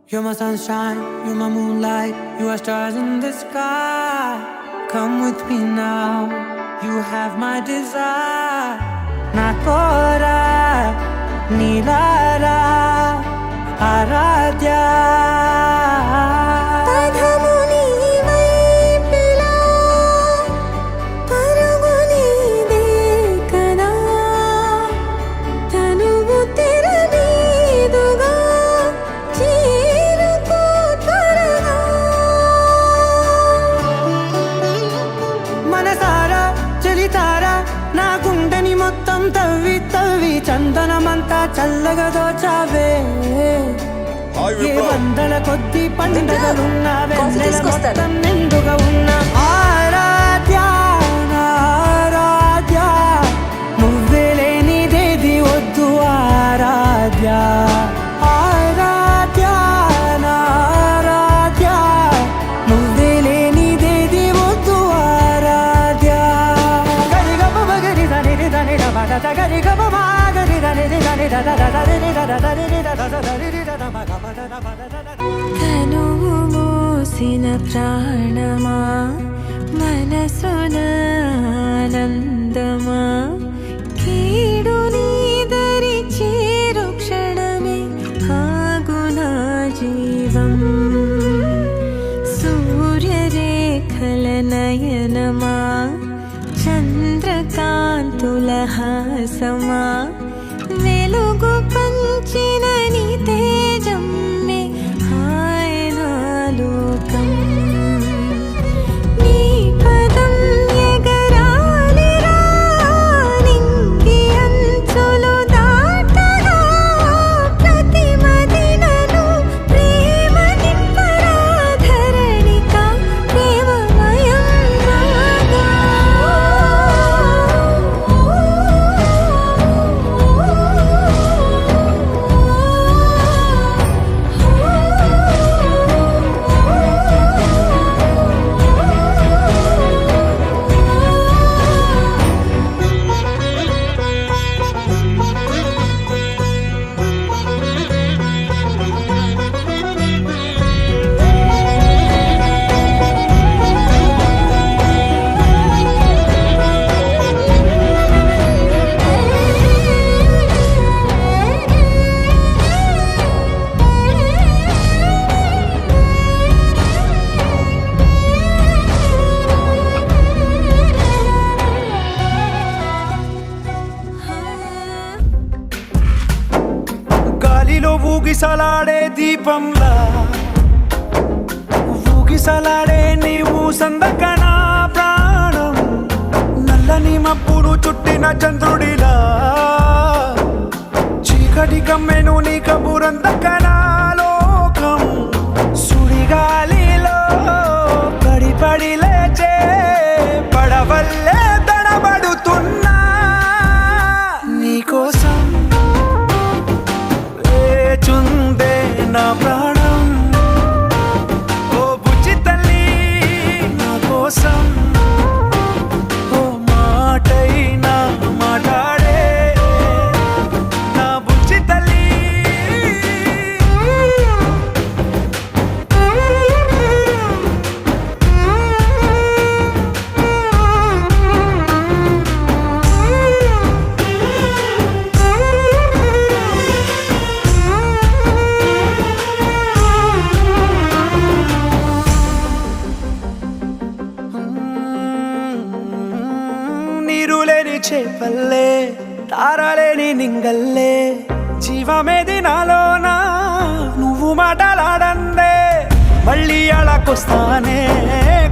You're my sunshine, you're my moonlight, you are stars in the sky. Come with me now, you have my desire. Nakora, Nilara, Aradhya. మొత్తం తవ్వి తవ్వి చందనమంతా చల్లగా దోచావే ఏ వందల కొద్ది పండుగలున్నా వెన్నెల మొత్తం నిండుగా ఉన్న ఆరాధ్య ఆరాధ్య నువ్వే లేనిదేది వద్దు ఆరాధ్య ఆరాధ్య ఆరాధ్య నువ్వే లేనిదేది వద్దు ఆరాధ్య గరిగమ బగరి దని దని గరి గమ గరి దని దని తనువు మోసిన ప్రాణమా మనసున ఆనందమా కీడు నీదరి చేరు క్షణమే ఆగునా జీవం సూర్యరేఖల నయనమా చంద్రకాంతుల హాసమా వెలుగు పంచిన నీ తేజం మే ఆయన లోకం నీ పదం ఎగరాలిరా నింగి అంచులు దాటగా ప్రతి మదినను ప్రేమ నింపరా ధరణిక ప్రేమమయం రాగా గాలిలో ఊగిసలాడే దీపంలా ఊగిసలాడే నీవు సందకన ప్రాణం నల్లని మబ్బులు చుట్టిన చంద్రుడిలా చీకటి కమ్మెను నీ కబురందకన లోకం సుడిగాలిలో పడి లేచే పడవల్లే తడబడుతున్నా నీకోసం చుందే నా ప్రాణం ఓ బుజ్జి తల్లి నా కోసం ఓ మాటైనా మాట్లాడే నా బుజ్జి తల్లి నీరులేని చేపల్లే తారలేని నింగల్లే జీవమేది నాలోనా నువ్వు మాటలాడందే మళ్ళీ అళకొస్తానే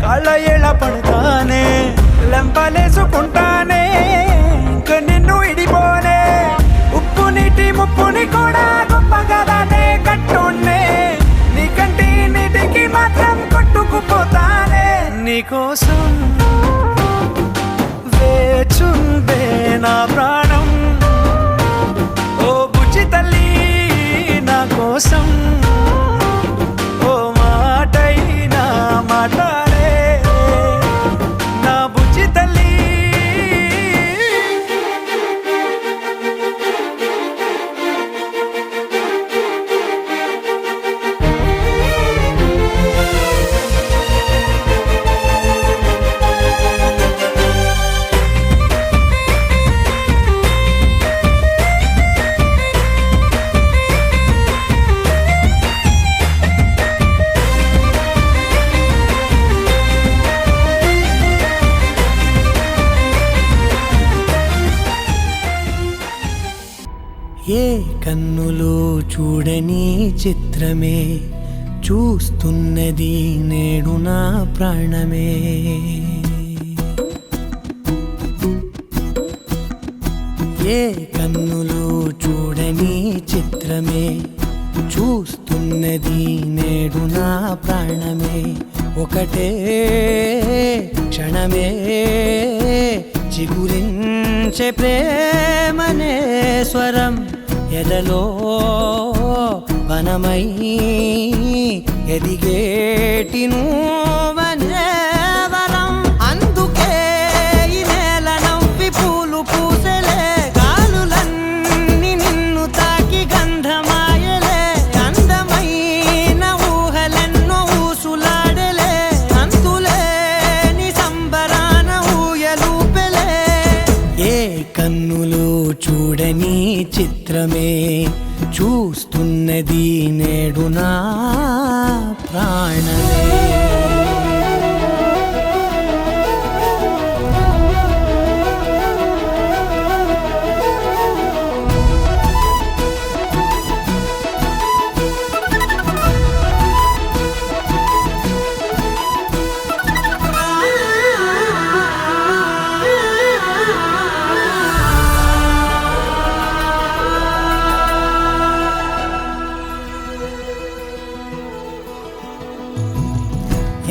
కాళ్ళ ఏళ్ళ పడతానే లెంపలేసుకుంటానే ఇంక నిన్ను ఇడిపోనే ఉప్పు నీటి ముప్పుని కూడా గొప్పగా దాటే కట్టున్నే నీ కంటి నీటికి మాత్రం కొట్టుకుపోతానే నీకోసం వేచుందే నా ప్రాణం ఓ బుజ్జి తల్లి నా కోసం ఓ మాటైనా మాట్లాడే నా బుజ్జి తల్లి చిత్రమే చూస్తున్నది నేడు నా ప్రాణమే. ఏ కన్నులు చూడని చిత్రమే చూస్తున్నది నేడు నా ప్రాణమే. ఒకటే క్షణమే చిగురించే ప్రేమనే స్వరం ఎదలో వనమై ఎదిగేటి నువ్వనే వరం. అందుకే ఈ నేల నవ్వి పూలు పూసెలే, గాలులన్నీ నిన్ను తాకి గంధమాయలే. అందమైన ఊహలెన్నో ఊసులాడలే, అంతులేని సంబరాన ఊయలూపెలే. ఏ కన్నులు చూడని చిత్రమే చూస్తున్నది నేడు నా ప్రాణమే.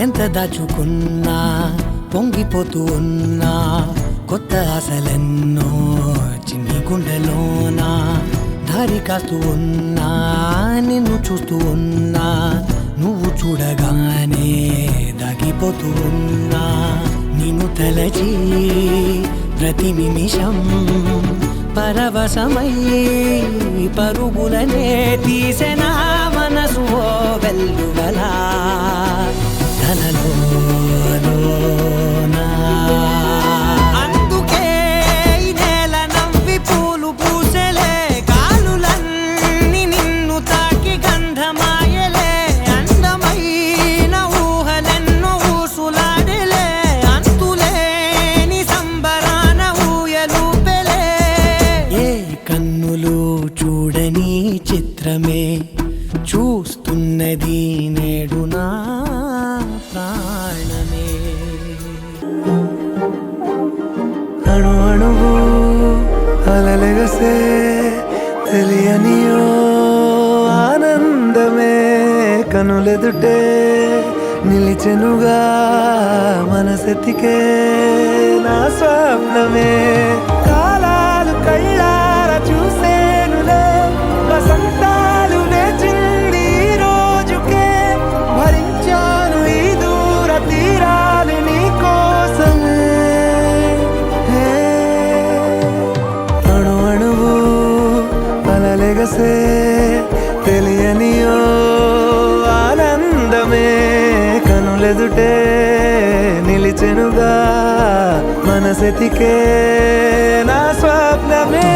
ఎంత దాచుకున్నా పొంగిపోతూ ఉన్నా, కొత్త ఆశలెన్నో చిన్ని గుండెలోనా. దారి కాస్తూ ఉన్నా, నిన్ను చూస్తూ ఉన్నా, నువ్వు చూడగానే దాగిపోతూ ఉన్నా. నిన్ను తలచి ప్రతి నిమిషం పరవశమై పరుగులనే తీసెనా మనసు ఓ వెల్లువలా. అందుకే ఈ నేల నవ్వి పూలు పూసెలే, గాలులన్నీ నిన్ను తాకి గంధమాయలే. అందమైన ఊహలెన్నో ఊసులాడలే, అంతులేని సంబరాన ఊయలూపెలే. ఏ కన్నులు చూడని చిత్రమే చూస్తున్నది నేడు నా ప్రాణమే. అణు అణువు అలలెగసే తెలియనియో ఆనందమే, కనులెదుటే నిలిచెనుగా మనసెతికే నా స్వప్నమే. కాలాలు కళ్ళార చూసేనులే, వసంతాలు లేచింది ఈ రోజుకే. భరించాను ఈ దూర తీరాలు నీ కోసమే. అణు అణువు అలలెగసే తెలియనియో ఆనందమే, కనులెదుటే నిలిచెనుగా మనసెతికే నా స్వప్నమే.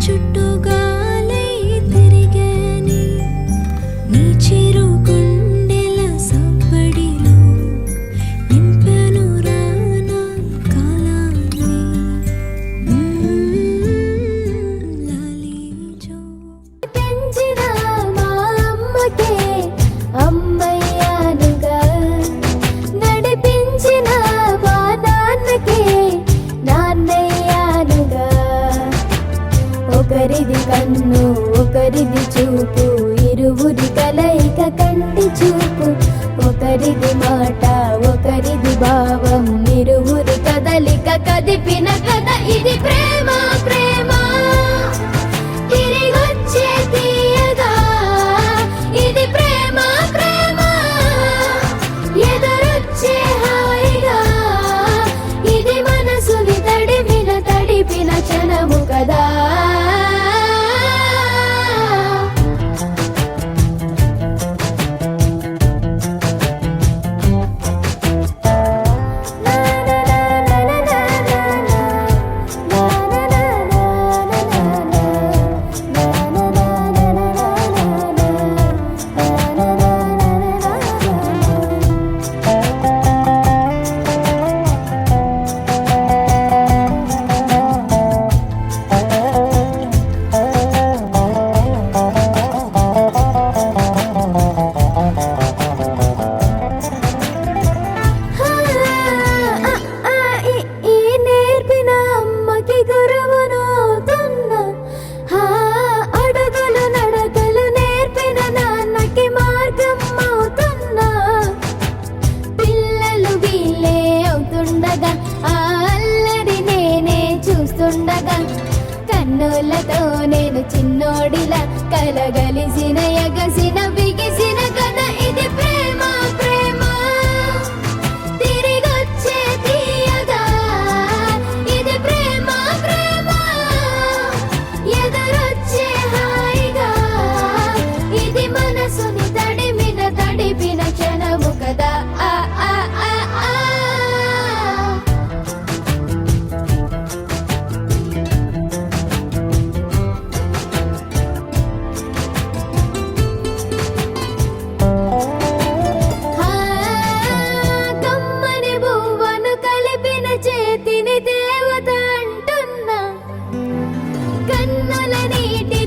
చుట్టూ గాలై తిరిగాని ఇది ప్రేమ ప్రేమ తిరిగొచ్చే తీయగా ఇది ప్రేమ ప్రేమ ఎదురొచ్చే హాయిగా ఇది మనసుని తడిపిన క్షణము కదా కన్నులతో నేను చిన్నోడిలా కలగలిసిన ఎగసిన బిగిసిన కథ ఇది ప్రేమ ప్రేమ తిరిగొచ్చే తీయగా ఇది ప్రేమ ప్రేమ ఎదురొచ్చే హాయిగా ఇది మనసుని తడిపిన క్షణము కదా ఆ ఆ ఆ ఆ చేతిని దేవత అంటున్నా కన్నుల నీటి